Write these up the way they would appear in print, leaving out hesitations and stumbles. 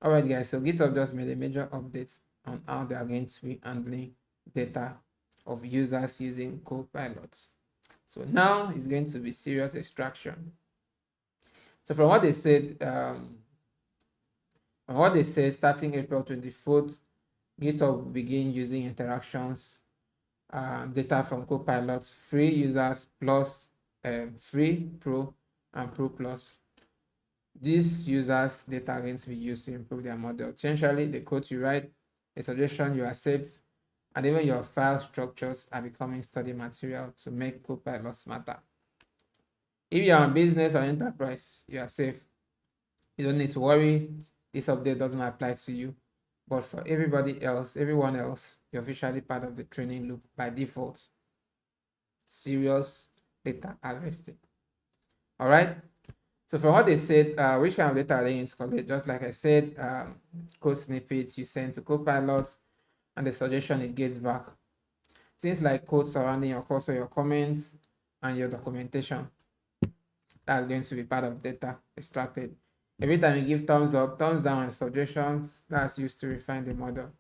All right, guys. So GitHub just made a major update on how they are going to be handling data of users using Copilot. So now it's going to be serious extraction. So from what they said, starting April 24th, GitHub will begin using interactions data from Copilot, free users plus free, pro, and pro plus. These users' data are going to be used to improve their model. Essentially, the code you write, a suggestion you accept, and even your file structures are becoming study material to make Copilot smarter. If you are in business or enterprise, you are safe. You don't need to worry. This update doesn't apply to you. But for everybody else, everyone else, you're officially part of the training loop by default. Serious data harvesting. All right. So from what they said, which kind of data are they going to collect? Just like I said, code snippets you send to Copilot and the suggestion it gets back. Things like code surrounding your course or your comments and your documentation. That's going to be part of data extracted. Every time you give thumbs up, thumbs down, and suggestions, that's used to refine the model.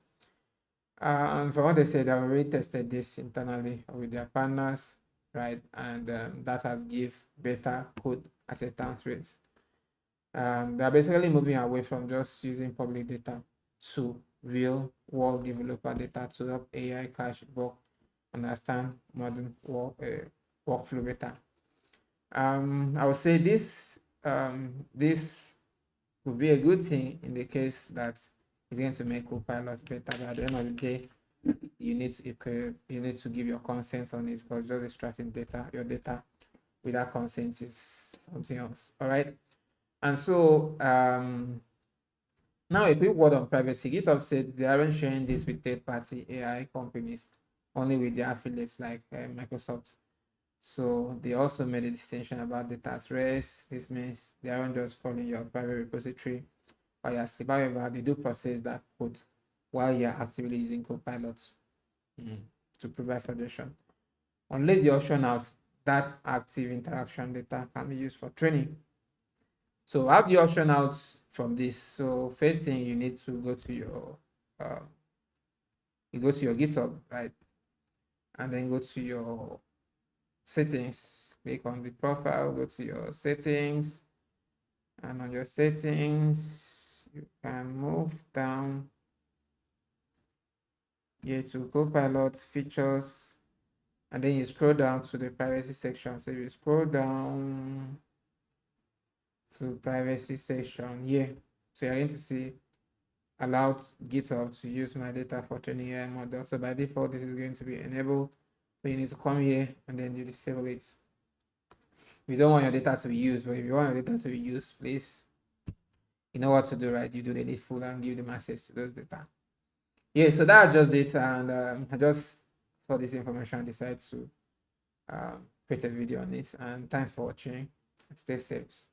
And from what they said, they already tested this internally with their partners, right? And that has give better code acceptance rates. They're basically moving away from just using public data to real world developer data to help AI catch bug, understand modern workflow better. I would say this would be a good thing in the case that it's going to make Copilot better. But at the end of the day, you need to give your consent on it, because just extracting your data without consent is something else. All right. And so now a quick word on privacy. GitHub said they aren't sharing this with third-party AI companies, only with their affiliates like Microsoft. So they also made a distinction about data at rest. This means they aren't just calling your private repository while you're asleep. However, they do process that code while you're actively using Copilot to provide suggestion. Unless you option out, that active interaction data can be used for training. So how do you option out from this? So first thing, you need to go to your GitHub, right? And then go to your settings. Click on the profile, go to your settings, and on your settings, you can move down here to Copilot features, and then you scroll down to the privacy section. So you scroll down to privacy section here. So you're going to see allowed GitHub to use my data for training AI model. So by default, this is going to be enabled. So you need to come here and then you disable it. You don't want your data to be used, but if you want your data to be used, please, you know what to do, right? You do the needful and give them access to those data. Yeah, so that's just it. And I just saw this information and decided to create a video on it. And thanks for watching. Stay safe.